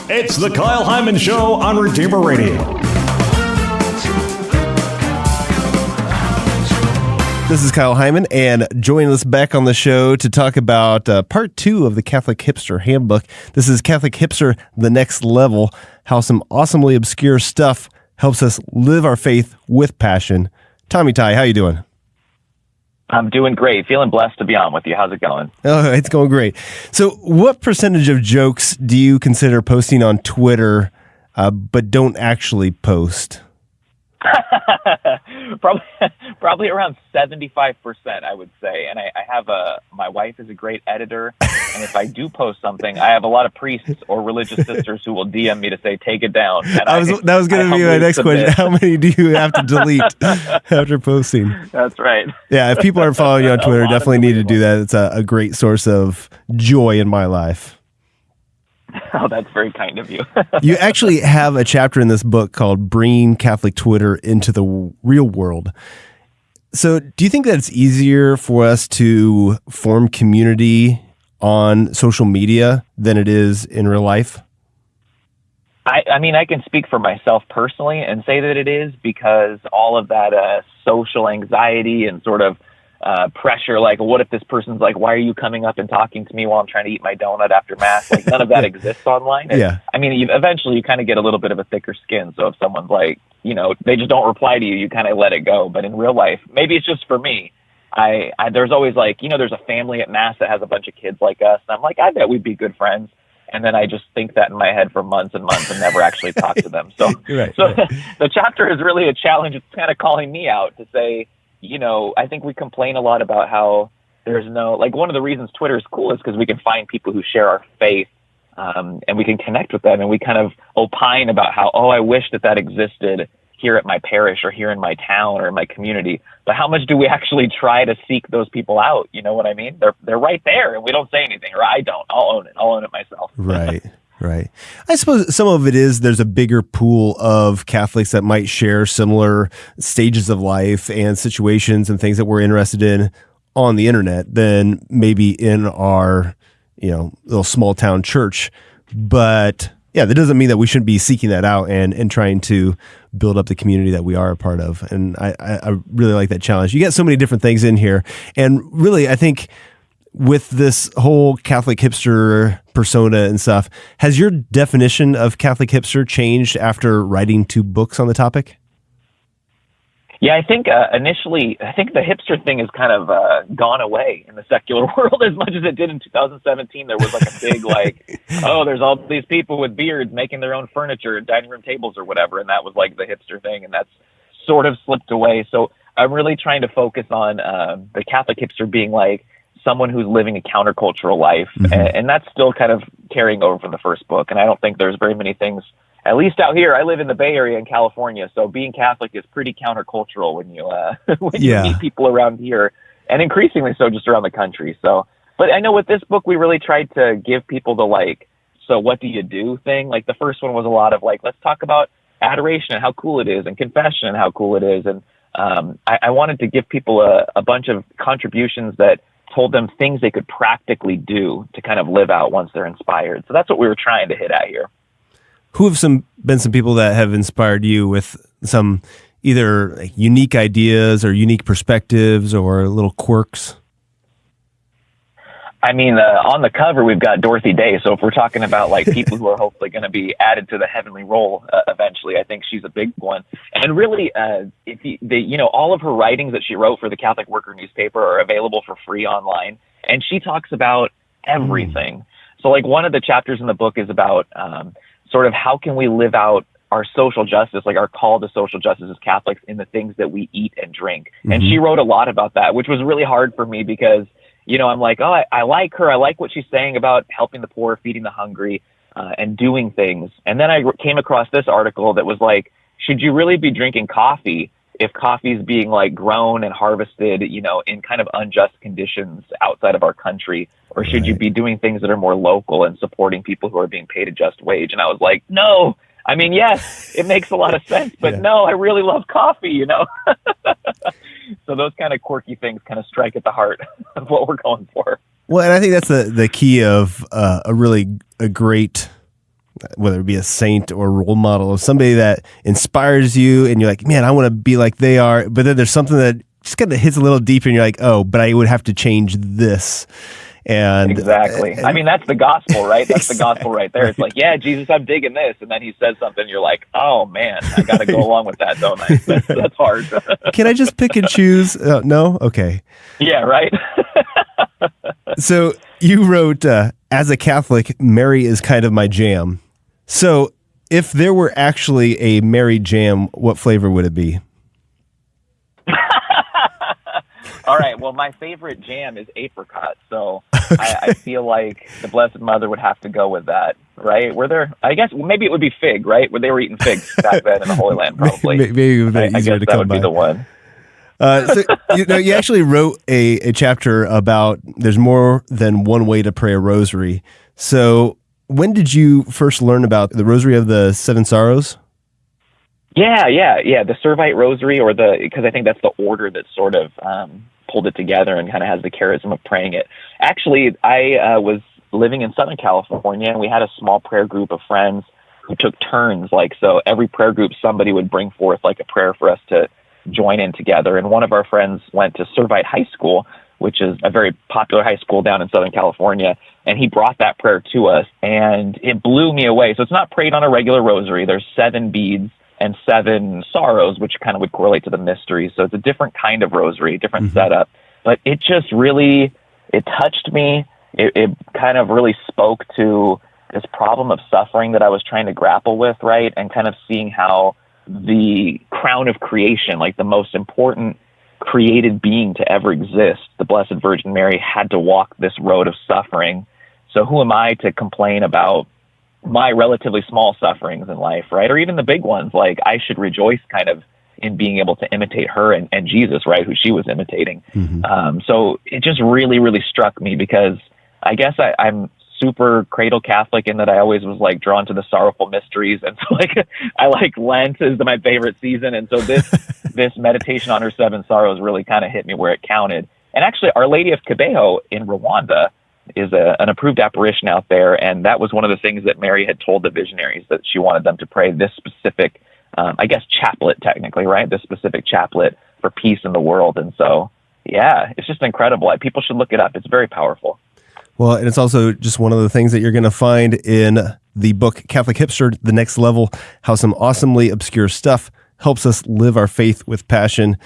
It's the Kyle Hyman Show on Redeemer Radio. This is Kyle Hyman, and joining us back on the show to talk about part 2 of the Catholic Hipster Handbook. This is Catholic Hipster, the next level, how some awesomely obscure stuff helps us live our faith with passion. Tommy Tighe, how you doing? I'm doing great. Feeling blessed to be on with you. How's it going? Oh, it's going great. So what percentage of jokes do you consider posting on Twitter, but don't actually post? Probably around 75%, I would say. And I have my wife is a great editor. And if I do post something, I have a lot of priests or religious sisters who will DM me to say, take it down. And that was going to be my next question. How many do you have to delete after posting? That's right. Yeah, if people aren't following you on Twitter, definitely need to do that. It's a great source of joy in my life. Oh, that's very kind of you. You actually have a chapter in this book called Bringing Catholic Twitter into the Real World. So do you think that it's easier for us to form community on social media than it is in real life? I mean, I can speak for myself personally and say that it is, because all of that social anxiety and sort of pressure, like, what if this person's like, why are you coming up and talking to me while I'm trying to eat my donut after Mass? Like, none of that exists online. And, yeah. I mean, eventually you kind of get a little bit of a thicker skin. So if someone's like, they just don't reply to you, you kind of let it go. But in real life, maybe it's just for me. There's always like, there's a family at Mass that has a bunch of kids like us. And I'm like, I bet we'd be good friends. And then I just think that in my head for months and months and never actually talk to them. So, right. The chapter is really a challenge. It's kind of calling me out to say, I think we complain a lot about how there's one of the reasons Twitter is cool is because we can find people who share our faith, and we can connect with them, and we kind of opine about how, I wish that existed here at my parish or here in my town or in my community. But how much do we actually try to seek those people out? You know what I mean? They're right there and we don't say anything, or I don't. I'll own it myself. Right. Right. I suppose some of it is there's a bigger pool of Catholics that might share similar stages of life and situations and things that we're interested in on the internet than maybe in our, little small town church. But yeah, that doesn't mean that we shouldn't be seeking that out and trying to build up the community that we are a part of. And I really like that challenge. You get so many different things in here. And really, I think with this whole Catholic hipster persona and stuff, has your definition of Catholic hipster changed after writing 2 books on the topic? Yeah, I think initially, the hipster thing has kind of gone away in the secular world as much as it did in 2017. There was like a big there's all these people with beards making their own furniture and dining room tables or whatever, and that was like the hipster thing, and that's sort of slipped away. So I'm really trying to focus on the Catholic hipster being like someone who's living a countercultural life, and that's still kind of carrying over from the first book. And I don't think there's very many things, at least out here. I live in the Bay Area in California, so being Catholic is pretty countercultural when you you meet people around here, and increasingly so just around the country. So, but I know with this book we really tried to give people the so what do you do thing. Like the first one was a lot of let's talk about adoration and how cool it is, and confession and how cool it is, and I wanted to give people a bunch of contributions that told them things they could practically do to kind of live out once they're inspired. So that's what we were trying to hit at here. Who have been some people that have inspired you with some either unique ideas or unique perspectives or little quirks? I mean, on the cover, we've got Dorothy Day. So if we're talking about people who are hopefully going to be added to the heavenly roll eventually, I think she's a big one. And really, all of her writings that she wrote for the Catholic Worker newspaper are available for free online. And she talks about everything. So one of the chapters in the book is about sort of how can we live out our social justice, our call to social justice as Catholics in the things that we eat and drink. And she wrote a lot about that, which was really hard for me because I'm like, I like her. I like what she's saying about helping the poor, feeding the hungry, and doing things. And then I came across this article that was like, should you really be drinking coffee if coffee is being grown and harvested, in kind of unjust conditions outside of our country? Or should you be doing things that are more local and supporting people who are being paid a just wage? And I was like, no. I mean, yes, it makes a lot of sense, but no, I really love coffee, So those kind of quirky things kind of strike at the heart of what we're going for. Well, and I think that's the key of a great whether it be a saint or role model, somebody that inspires you and you're like, man, I want to be like they are. But then there's something that just kind of hits a little deeper and you're like, oh, but I would have to change this. And exactly. I mean, that's the gospel, right? That's the gospel right there. It's like, yeah, Jesus, I'm digging this. And then he says something. You're like, oh man, I got to go along with that, don't I? That's hard. Can I just pick and choose? No? Okay. Yeah, right. So you wrote, as a Catholic, Mary is kind of my jam. So if there were actually a Mary jam, what flavor would it be? All right. Well, my favorite jam is apricot, so I feel like the Blessed Mother would have to go with that, right? I guess maybe it would be fig, right? Where they were eating figs back then in the Holy Land, probably. Maybe it would be easier to that come would by. be the one. So you actually wrote a chapter about there's more than one way to pray a rosary. So when did you first learn about the Rosary of the Seven Sorrows? Yeah. The Servite Rosary, because I think that's the order that sort of pulled it together and kind of has the charism of praying it. Actually, I was living in Southern California, and we had a small prayer group of friends who took turns. So every prayer group, somebody would bring forth like a prayer for us to join in together. And one of our friends went to Servite High School, which is a very popular high school down in Southern California. And he brought that prayer to us, and it blew me away. So it's not prayed on a regular rosary. There's 7 beads and 7 sorrows, which kind of would correlate to the mystery. So it's a different kind of rosary, different setup. But it just really, it touched me. It kind of really spoke to this problem of suffering that I was trying to grapple with, right? And kind of seeing how the crown of creation, like the most important created being to ever exist, the Blessed Virgin Mary, had to walk this road of suffering. So who am I to complain about my relatively small sufferings in life, right? Or even the big ones. Like, I should rejoice kind of in being able to imitate her and Jesus, right? Who she was imitating. So it just really, really struck me, because I guess I'm super cradle Catholic in that I always was like drawn to the sorrowful mysteries. And so I like Lent is my favorite season. And so this meditation on her 7 sorrows really kind of hit me where it counted. And actually, Our Lady of Kibeho in Rwanda is an approved apparition out there. And that was one of the things that Mary had told the visionaries, that she wanted them to pray this specific, I guess, chaplet technically, right? This specific chaplet for peace in the world. And so, yeah, it's just incredible. People should look it up. It's very powerful. Well, and it's also just one of the things that you're going to find in the book Catholic Hipster, The Next Level, how some awesomely obscure stuff helps us live our faith with passion.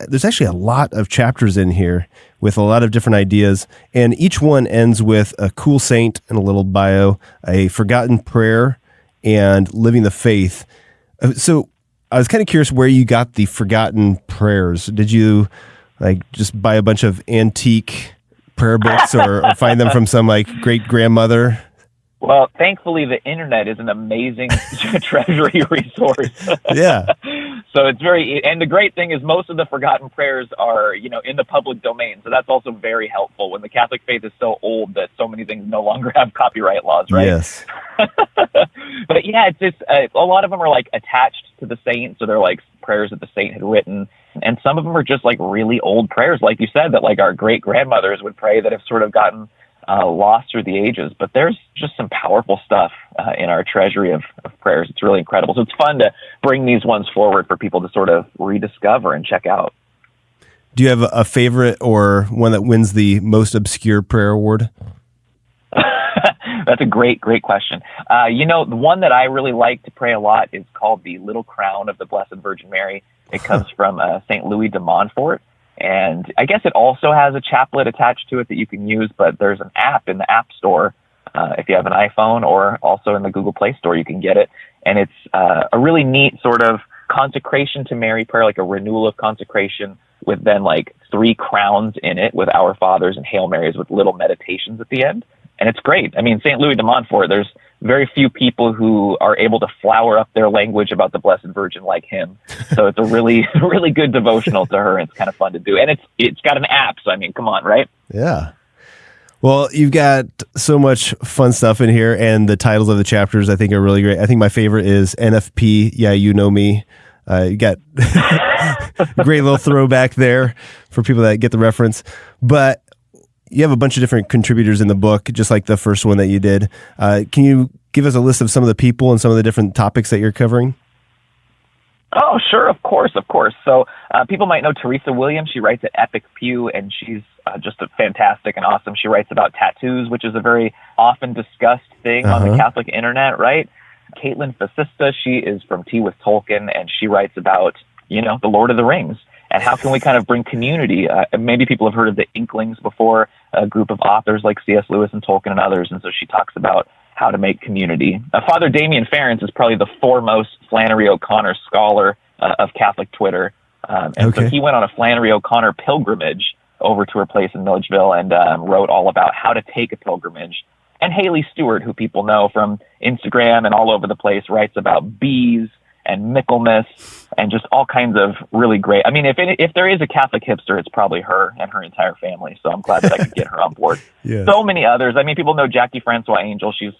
There's actually a lot of chapters in here with a lot of different ideas, and each one ends with a cool saint and a little bio, a forgotten prayer, and living the faith. So I was kind of curious where you got the forgotten prayers. Did you just buy a bunch of antique prayer books or find them from some great grandmother? Well, thankfully, the internet is an amazing treasury resource. Yeah. So it's and the great thing is most of the forgotten prayers are, in the public domain. So that's also very helpful when the Catholic faith is so old that so many things no longer have copyright laws, right? Yes. But yeah, it's just, a lot of them are attached to the saint. So they're prayers that the saint had written. And some of them are just really old prayers, like you said, that our great grandmothers would pray that have sort of gotten lost through the ages. But there's just some powerful stuff in our treasury of prayers. It's really incredible. So it's fun to bring these ones forward for people to sort of rediscover and check out. Do you have a favorite or one that wins the most obscure prayer award? That's a great question. The one that I really like to pray a lot is called the Little Crown of the Blessed Virgin Mary. It comes from St. Louis de Montfort. And I guess it also has a chaplet attached to it that you can use, but there's an app in the App Store. If you have an iPhone, or also in the Google Play Store, you can get it. And it's a really neat sort of consecration to Mary prayer, like a renewal of consecration with then 3 crowns in it with Our Fathers and Hail Marys with little meditations at the end. And it's great. I mean, St. Louis de Montfort, there's very few people who are able to flower up their language about the Blessed Virgin like him. So it's a really, really good devotional to her. And it's kind of fun to do. And it's got an app. So, I mean, come on, right? Yeah. Well, you've got so much fun stuff in here, and the titles of the chapters I think are really great. I think my favorite is NFP. Yeah, you know me. You got great little throwback there for people that get the reference. But you have a bunch of different contributors in the book, just like the first one that you did. Can you give us a list of some of the people and some of the different topics that you're covering? Oh, sure. Of course. So people might know Teresa Williams. She writes at Epic Pew, and she's just fantastic and awesome. She writes about tattoos, which is a very often discussed thing on the Catholic internet, right? Caitlin Fascista, she is from Tea with Tolkien, and she writes about, the Lord of the Rings. And how can we kind of bring community? Maybe people have heard of the Inklings before, a group of authors like C.S. Lewis and Tolkien and others. And so she talks about how to make community. Father Damien Ference is probably the foremost Flannery O'Connor scholar of Catholic Twitter. So he went on a Flannery O'Connor pilgrimage over to her place in Milledgeville and wrote all about how to take a pilgrimage. And Haley Stewart, who people know from Instagram and all over the place, writes about bees and Michaelmas and just all kinds of really great. I mean, if there is a Catholic hipster, it's probably her and her entire family. So I'm glad that I could get her on board. Yes. So many others. I mean, people know Jackie Francois Angel. She's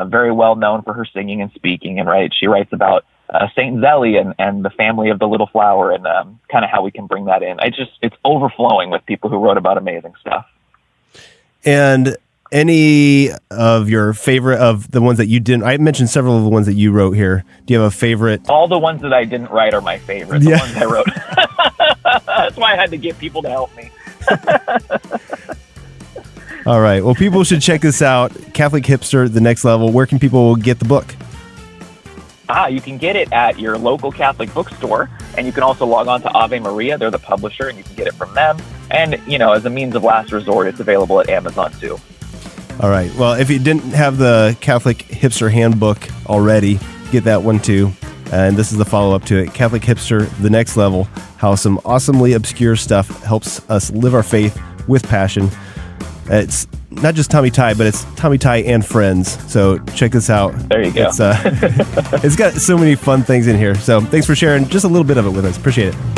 very well known for her singing and speaking. And she writes about Saint Zelly and the family of the Little Flower and kind of how we can bring that in. It's overflowing with people who wrote about amazing stuff. And any of your favorite of the ones that you didn't? I mentioned several of the ones that you wrote here. Do you have a favorite? All the ones that I didn't write are my favorite. The ones I wrote. That's why I had to get people to help me. All right. Well, people should check this out. Catholic Hipster, The Next Level. Where can people get the book? You can get it at your local Catholic bookstore, and you can also log on to Ave Maria. They're the publisher, and you can get it from them. And, as a means of last resort, it's available at Amazon, too. All right. Well, if you didn't have the Catholic Hipster Handbook already, get that one too. And this is the follow-up to it. Catholic Hipster, The Next Level, how some awesomely obscure stuff helps us live our faith with passion. It's not just Tommy Tighe, but it's Tommy Tighe and friends. So check this out. There you go. It's got so many fun things in here. So thanks for sharing just a little bit of it with us. Appreciate it.